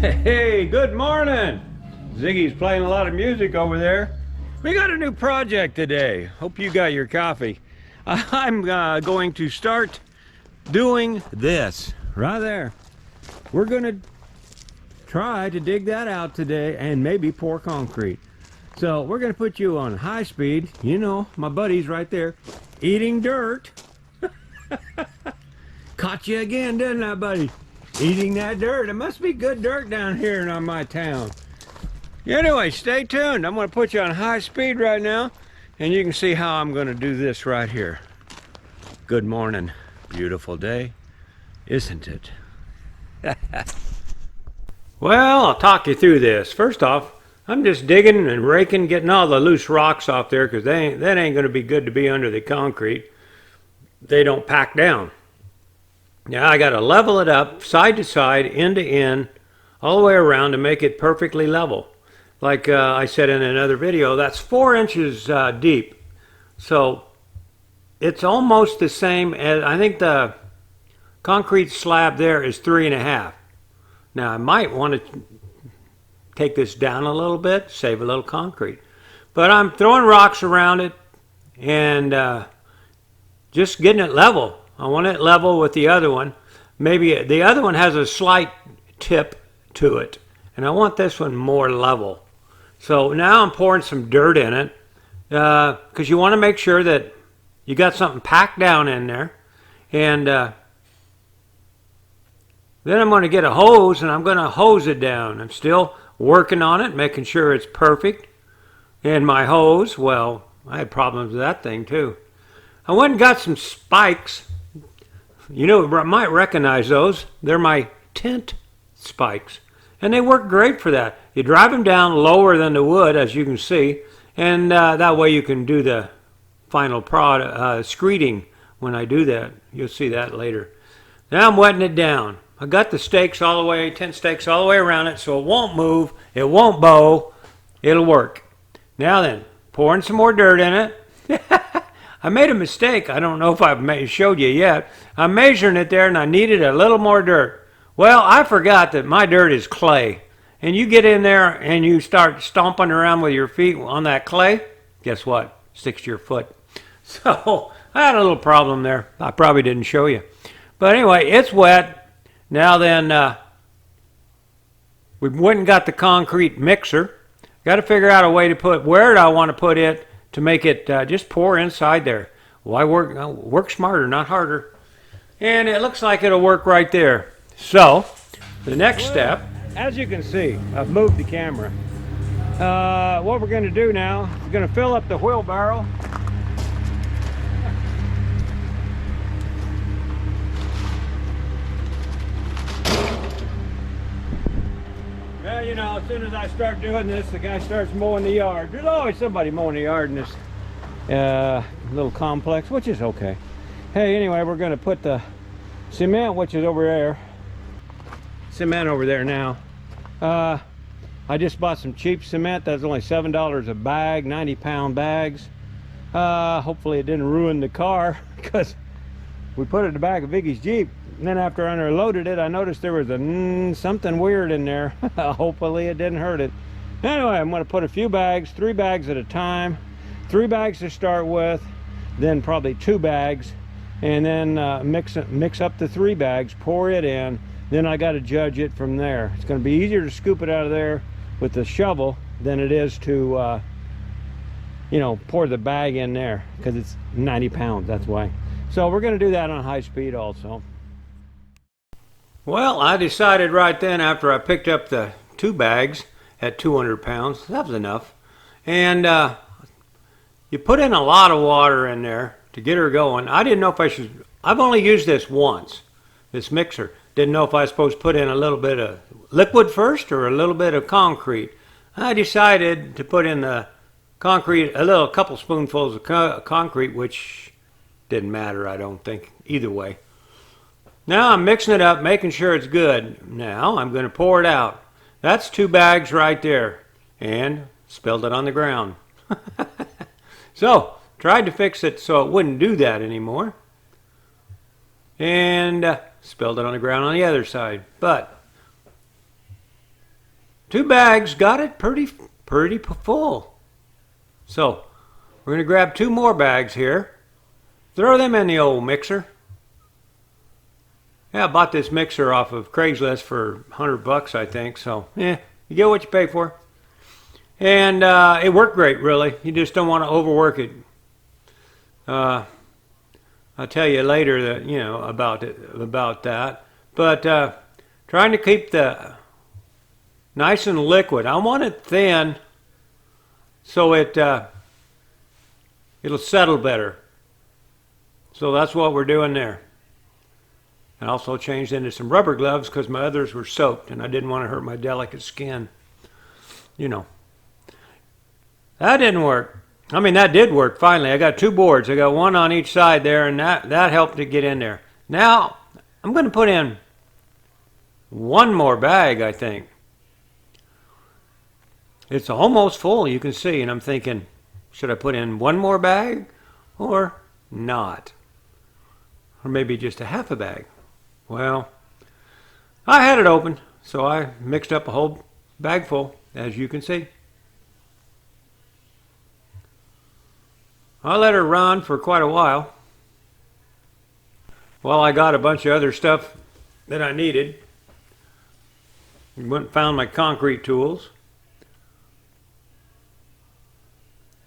Hey, good morning. Ziggy's playing a lot of music over there. We got a new project today. Hope you got your coffee. I'm going to start doing this right there. We're going to try to dig that out today and maybe pour concrete. So we're going to put you on high speed. You know, my buddy's right there eating dirt. Caught you again, didn't I, buddy? Eating that dirt. It must be good dirt down here in my town. Anyway, stay tuned. I'm going to put you on high speed right now, and you can see how I'm going to do this right here. Good morning. Beautiful day, isn't it? Well, I'll talk you through this. First off, I'm just digging and raking, getting all the loose rocks off there, because that ain't going to be good to be under the concrete. They don't pack down. Now I got to level it up side to side, end to end, all the way around to make it perfectly level. Like I said in another video, that's 4 inches deep. So it's almost the same as, I think the concrete slab there is 3.5. Now I might want to take this down a little bit, save a little concrete. But I'm throwing rocks around it and just getting it level. I want it level with the other one. Maybe the other one has a slight tip to it, and I want this one more level. So now I'm pouring some dirt in it, because you want to make sure that you got something packed down in there. And then I'm going to get a hose, and I'm going to hose it down. I'm still working on it, making sure it's perfect. And my hose, well, I had problems with that thing too. I went and got some spikes. You know, I might recognize those. They're my tent spikes. And they work great for that. You drive them down lower than the wood, as you can see. And that way you can do the final screeding when I do that. You'll see that later. Now I'm wetting it down. I got the stakes all the way, tent stakes all the way around it, so it won't move. It won't bow. It'll work. Now then, pouring some more dirt in it. I made a mistake. I don't know if I've showed you yet. I'm measuring it there and I needed a little more dirt. Well, I forgot that my dirt is clay. And you get in there and you start stomping around with your feet on that clay, guess what? Sticks to your foot. So I had a little problem there. I probably didn't show you. But anyway, it's wet. Now then, we went and got the concrete mixer. Got to figure out a way to put, where do I want to put it to make it just pour inside there. Why work smarter, not harder. And it looks like it'll work right there. So, the next step, as you can see, I've moved the camera. What we're going to do now, we're going to fill up the wheelbarrow. Well, you know, as soon as I start doing this, the guy starts mowing the yard. There's always somebody mowing the yard in this little complex, which is okay. Hey, anyway, we're going to put the cement, which is over there. Cement over there now. I just bought some cheap cement. That's only $7 a bag, 90-pound bags. Hopefully it didn't ruin the car, because we put it in the back of Vicky's Jeep. And then after I unloaded it, I noticed there was something weird in there. Hopefully it didn't hurt it. Anyway, I'm going to put a few bags, 3 bags at a time. 3 bags to start with, then probably 2 bags, and then mix up the 3 bags, pour it in. Then I got to judge it from there. It's going to be easier to scoop it out of there with the shovel than it is to, you know, pour the bag in there, because it's 90 pounds, that's why. So we're going to do that on high speed also. Well, I decided right then, after I picked up the 2 bags at 200 pounds, that was enough. And you put in a lot of water in there to get her going. I didn't know if I should, I've only used this once, this mixer. Didn't know if I was supposed to put in a little bit of liquid first or a little bit of concrete. I decided to put in the concrete, a couple spoonfuls of concrete, which didn't matter, I don't think, either way. Now I'm mixing it up, making sure it's good. Now I'm going to pour it out. That's 2 bags right there. And spilled it on the ground. So, tried to fix it so it wouldn't do that anymore. And spilled it on the ground on the other side. But 2 bags got it pretty full. So we're going to grab 2 more bags here. Throw them in the old mixer. Yeah, I bought this mixer off of Craigslist for $100, I think. So, yeah, you get what you pay for. And it worked great, really. You just don't want to overwork it. I'll tell you later that about that. But trying to keep the nice and liquid. I want it thin so it'll settle better. So that's what we're doing there. I also changed into some rubber gloves because my others were soaked and I didn't want to hurt my delicate skin. You know. That didn't work. I mean, that did work finally. I got 2 boards. I got one on each side there, and that helped to get in there. Now, I'm going to put in 1 more bag, I think. It's almost full, you can see, and I'm thinking, should I put in 1 more bag or not? Or maybe just a half a bag. Well, I had it open, so I mixed up a whole bag full, as you can see. I let her run for quite a while. Well, I got a bunch of other stuff that I needed. Went and found my concrete tools.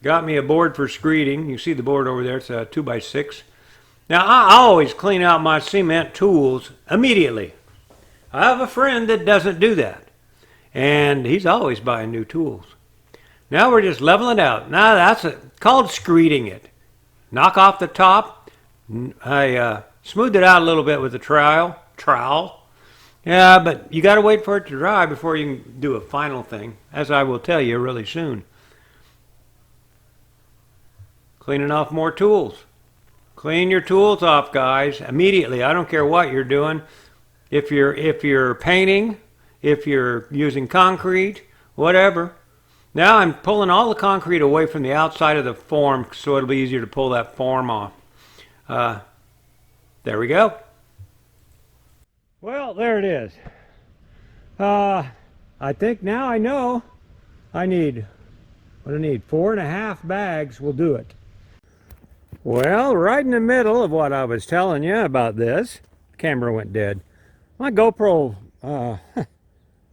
Got me a board for screeding. You see the board over there. It's a 2x6. Now, I always clean out my cement tools immediately. I have a friend that doesn't do that. And he's always buying new tools. Now we're just leveling it out. Now that's called screeding it. Knock off the top. I smoothed it out a little bit with a trowel. Yeah, but you got to wait for it to dry before you can do a final thing, as I will tell you really soon. Cleaning off more tools. Clean your tools off, guys, immediately. I don't care what you're doing. If you're painting, if you're using concrete, whatever. Now I'm pulling all the concrete away from the outside of the form so it'll be easier to pull that form off. There we go. Well, there it is. I think now I know I need 4.5 bags will do it. Well, right in the middle of what I was telling you about this, camera went dead. My GoPro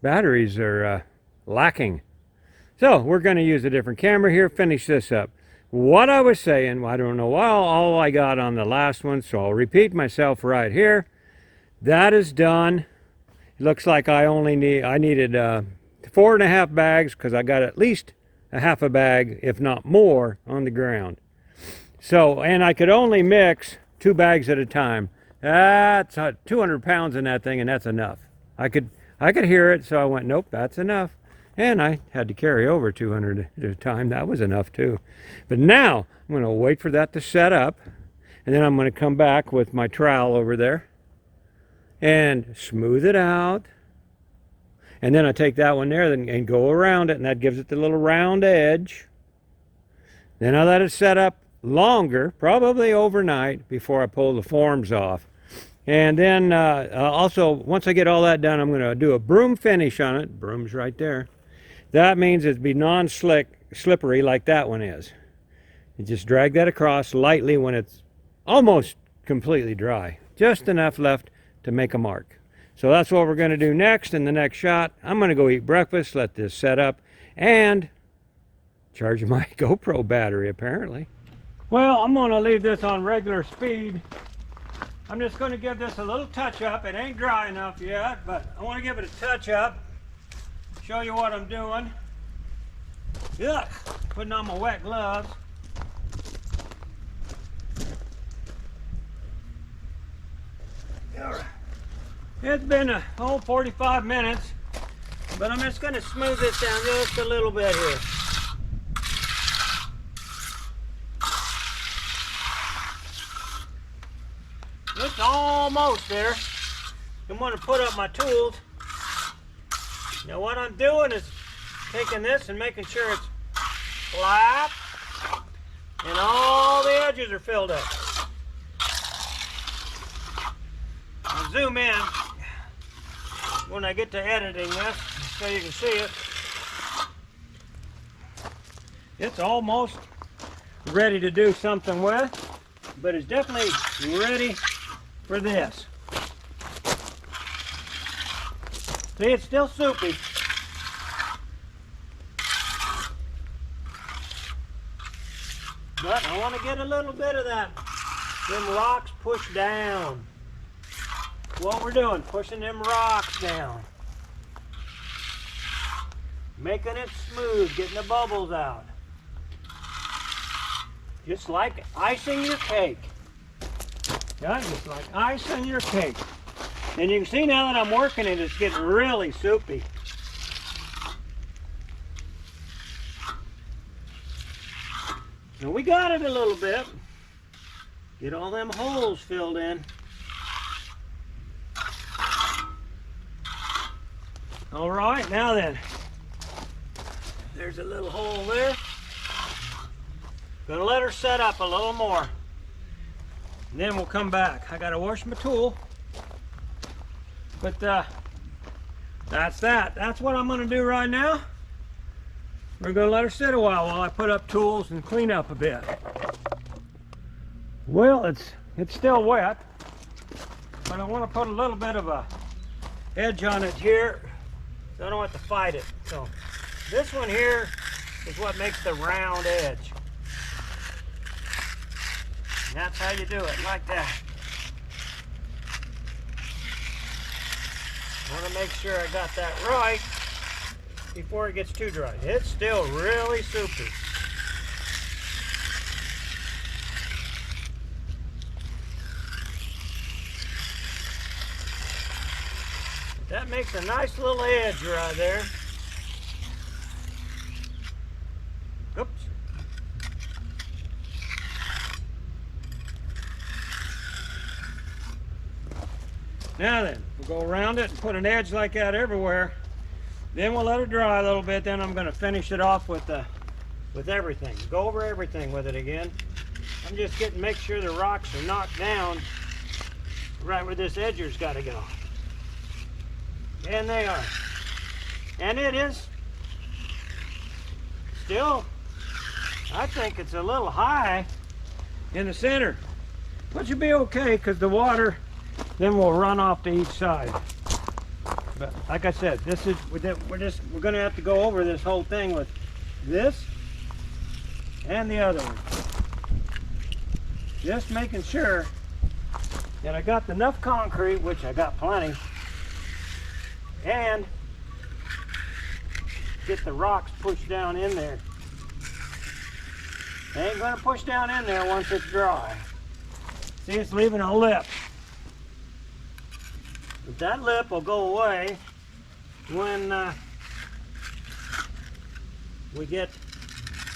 batteries are lacking. So we're going to use a different camera here, finish this up. What I was saying, I don't know all I got on the last one, so I'll repeat myself right here. That is done. It looks like I needed 4.5 bags because I got at least a half a bag, if not more, on the ground. So, and I could only mix 2 bags at a time. That's 200 pounds in that thing, and that's enough. I could hear it, so I went, nope, that's enough. And I had to carry over 200 at a time. That was enough too. But now I'm going to wait for that to set up, and then I'm going to come back with my trowel over there and smooth it out. And then I take that one there and go around it, and that gives it the little round edge. Then I let it set up longer, probably overnight, before I pull the forms off. And then also, once I get all that done, I'm going to do a broom finish on it. Broom's right there. That means it'd be non-slippery like that one is. You just drag that across lightly when it's almost completely dry. Just enough left to make a mark. So that's what we're going to do next in the next shot. I'm going to go eat breakfast, let this set up, and charge my GoPro battery apparently. Well, I'm going to leave this on regular speed. I'm just going to give this a little touch up. It ain't dry enough yet, but I want to give it a touch up. Show you what I'm doing. Yuck! Putting on my wet gloves. All right. It's been 45 minutes, but I'm just going to smooth this down just a little bit here. It's almost there. I'm going to put up my tools. Now what I'm doing is taking this and making sure it's flat and all the edges are filled up. I'll zoom in. when I get to editing this, so you can see it. It's almost ready to do something with, but it's definitely ready for this. See, it's still soupy. But I want to get a little bit of that, them rocks pushed down. What we're doing, pushing them rocks down. Making it smooth, getting the bubbles out. Just like icing your cake. Yeah, just like icing your cake. And you can see now that I'm working it, it's getting really soupy. And we got it a little bit. Get all them holes filled in. All right, now then. There's a little hole there. Gonna let her set up a little more. And then we'll come back. I gotta wash my tool. But that's that. That's what I'm gonna do right now. We're gonna let her sit a while I put up tools and clean up a bit. Well, it's still wet, but I want to put a little bit of a edge on it here, so I don't have to fight it. So this one here is what makes the round edge. And that's how you do it, like that. I want to make sure I got that right before it gets too dry. It's still really soupy. That makes a nice little edge right there. Oops. Now then, we'll go around it and put an edge like that everywhere. Then we'll let it dry a little bit. Then I'm going to finish it off with everything. Go over everything with it again. I'm just make sure the rocks are knocked down right where this edger's got to go. And they are. And it is still, I think it's a little high in the center. But you'll be okay, because the water then will run off to each side. But like I said, we're going to have to go over this whole thing with this and the other one. Just making sure that I got enough concrete, which I got plenty, and get the rocks pushed down in there. They ain't going to push down in there once it's dry. See, it's leaving a lip. But that lip will go away when we get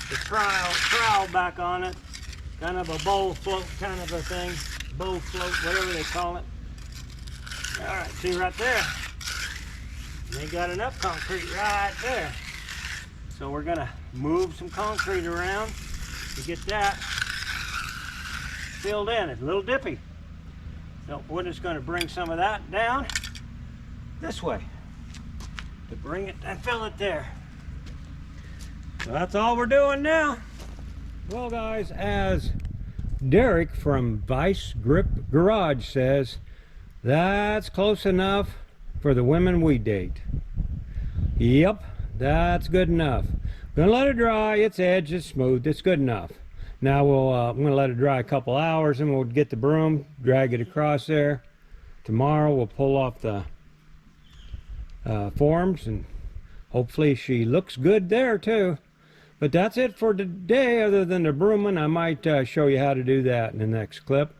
the trowel back on it. Kind of a bowl float kind of a thing. Bowl float, whatever they call it. All right, see right there? They got enough concrete right there. So we're gonna move some concrete around to get that filled in. It's a little dippy. So we're just gonna bring some of that down this way to bring it and fill it there. So that's all we're doing now. Well guys, as Derek from Vice Grip Garage says, that's close enough for the women we date. Yep, that's good enough. Gonna let it dry. Its edge is smooth. It's good enough. Now I'm gonna let it dry a couple hours, and we'll get the broom, drag it across there. Tomorrow we'll pull off the forms, and hopefully she looks good there too. But that's it for today. Other than the brooming, I might show you how to do that in the next clip.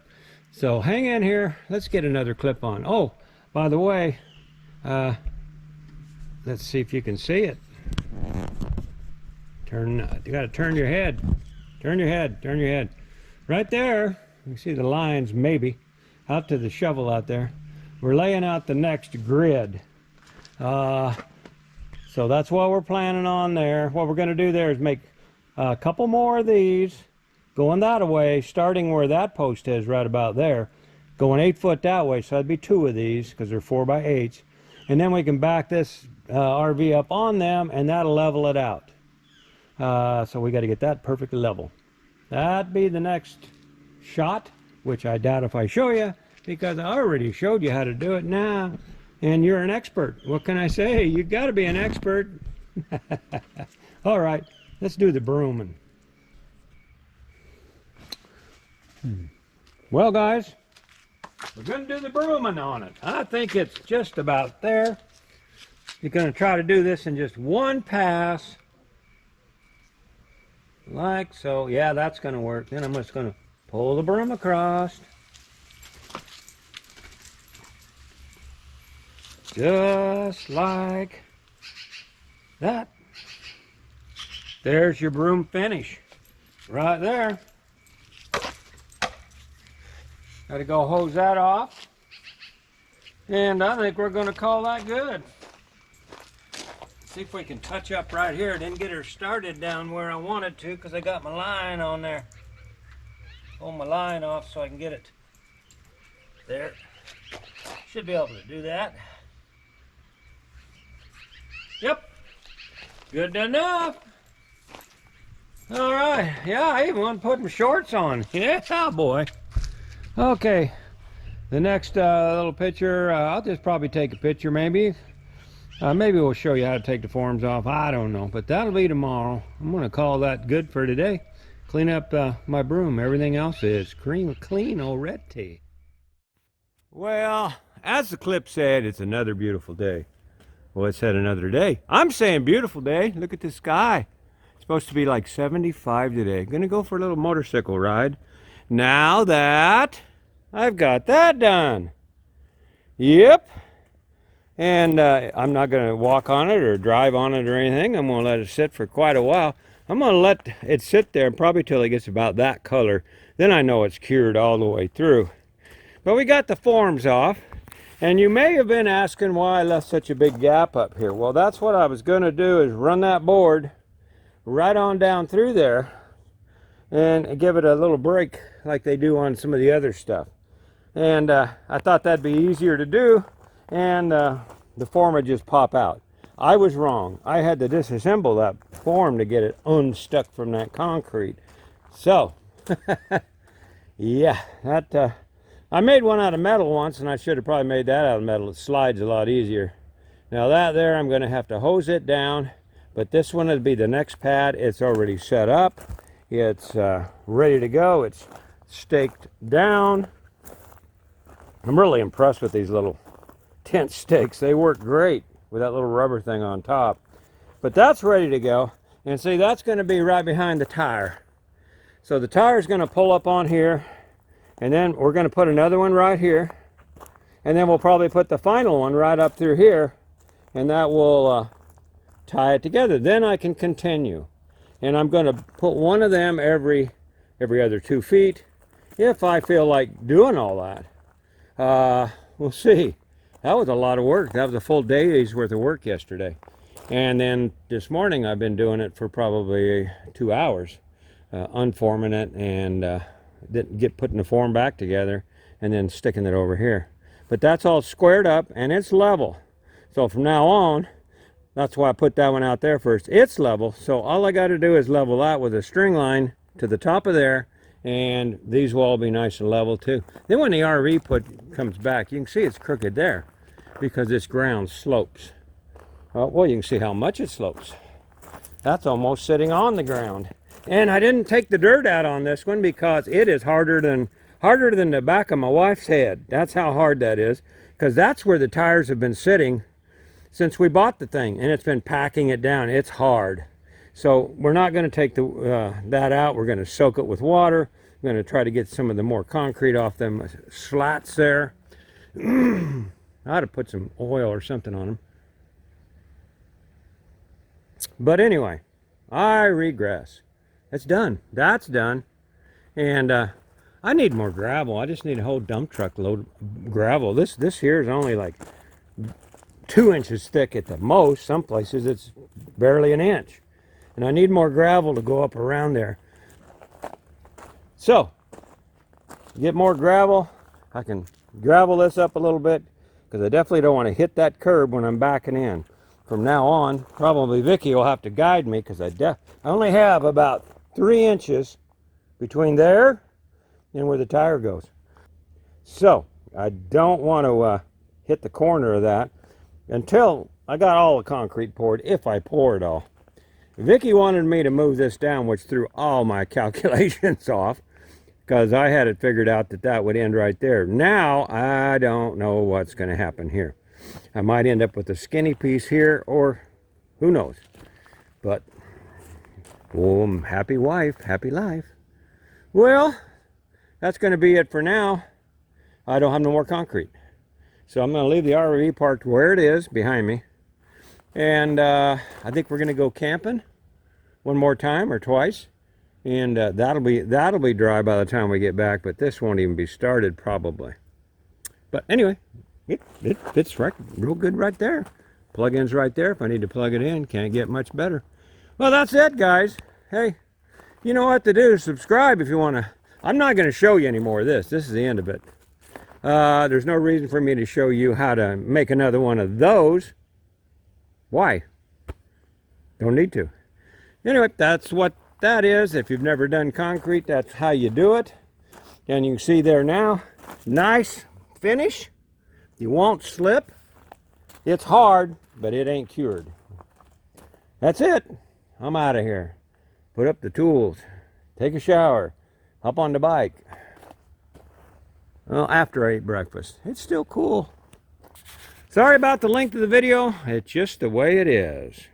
So hang in here. Let's get another clip on. Oh, by the way, let's see if you can see it. You gotta turn your head. Turn your head, turn your head. Right there, you can see the lines maybe, out to the shovel out there. We're laying out the next grid. So that's what we're planning on there. What we're gonna do there is make a couple more of these, going that way, starting where that post is right about there, going 8 foot that way, so that'd be 2 of these, because they're 4 by 8s. And then we can back this RV up on them, and that'll level it out. So we got to get that perfectly level. That'd be the next shot, which I doubt if I show you, because I already showed you how to do it now, and you're an expert. What can I say? You got to be an expert. All right, let's do the brooming. Well, guys, we're going to do the brooming on it. I think it's just about there. You're going to try to do this in just one pass, like so. Yeah, that's going to work. Then I'm just going to pull the broom across. Just like that. There's your broom finish. Right there. Got to go hose that off. And I think we're going to call that good. See if we can touch up right here. Didn't get her started down where I wanted to because I got my line on there. Pull my line off so I can get it there. Should be able to do that. Yep. Good enough. All right. Yeah, I even want to put my shorts on. Yeah, boy. Okay. The next little picture, I'll just probably take a picture maybe. Maybe we'll show you how to take the forms off. I don't know, but that'll be tomorrow. I'm going to call that good for today. Clean up my broom. Everything else is clean already. Well, as the clip said, it's another beautiful day. Well, it said another day. I'm saying beautiful day. Look at the sky. It's supposed to be like 75 today. Gonna go for a little motorcycle ride. Now that I've got that done. Yep. And I'm not gonna walk on it or drive on it or anything. I'm gonna let it sit for quite a while. I'm gonna let it sit there probably till it gets about that color. Then I know it's cured all the way through. But we got the forms off. And you may have been asking why I left such a big gap up here. Well, that's what I was going to do, is run that board right on down through there and give it a little break like they do on some of the other stuff. And I thought that'd be easier to do, and the form would just pop out. I was wrong. I had to disassemble that form to get it unstuck from that concrete. So, yeah, that... I made one out of metal once, and I should have probably made that out of metal. It slides a lot easier. Now that there, I'm going to have to hose it down, but this one will be the next pad. It's already set up. It's ready to go. It's staked down. I'm really impressed with these little tent stakes. They work great with that little rubber thing on top. But that's ready to go. And see, that's going to be right behind the tire. So the tire is going to pull up on here. And then we're going to put another one right here. And then we'll probably put the final one right up through here. And that will tie it together. Then I can continue. And I'm going to put one of them every other 2 feet. If I feel like doing all that. We'll see. That was a lot of work. That was a full day's worth of work yesterday. And then this morning I've been doing it for probably 2 hours. Unforming it and... putting the form back together and then sticking it over here. But that's all squared up and it's level. So from now on, that's why I put that one out there first. It's level, so all I got to do is level that with a string line to the top of there, and these will all be nice and level too. Then when the RV comes back, you can see it's crooked there because this ground slopes. Well, you can see how much it slopes. That's almost sitting on the ground. And I didn't take the dirt out on this one because it is harder than the back of my wife's head. That's how hard that is, because that's where the tires have been sitting since we bought the thing, and it's been packing it down. It's hard. So we're not going to take that out. We're going to soak it with water. I'm going to try to get some of the more concrete off them slats there. I ought to put some oil or something on them. But anyway, I regress. It's done. That's done. And I need more gravel. I just need a whole dump truck load of gravel. This here is only like 2 inches thick at the most. Some places it's barely an inch. And I need more gravel to go up around there. So, get more gravel. I can gravel this up a little bit because I definitely don't want to hit that curb when I'm backing in. From now on, probably Vicky will have to guide me, because I only have about 3 inches between there and where the tire goes. So I don't want to hit the corner of that until I got all the concrete poured, if I pour it all. Vicky wanted me to move this down, which threw all my calculations off, because I had it figured out that that would end right there. Now I don't know what's going to happen here. I might end up with a skinny piece here, or who knows. But happy wife, happy life. Well, that's going to be it for now. I don't have no more concrete, so I'm going to leave the RV parked where it is behind me, and I think we're going to go camping one more time or twice, and that'll be dry by the time we get back. But this won't even be started probably. But anyway, it fits right real good right there. Plug-in's right there. If I need to plug it in, can't get much better. Well, that's it, guys. Hey, you know what to do. Subscribe if you want to. I'm not going to show you any more of this. This is the end of it. There's no reason for me to show you how to make another one of those. Why? Don't need to. Anyway, that's what that is. If you've never done concrete, that's how you do it. And you can see there now, nice finish. You won't slip. It's hard, but it ain't cured. That's it. I'm out of here. Put up the tools. Take a shower. Hop on the bike. Well, after I ate breakfast. It's still cool. Sorry about the length of the video. It's just the way it is.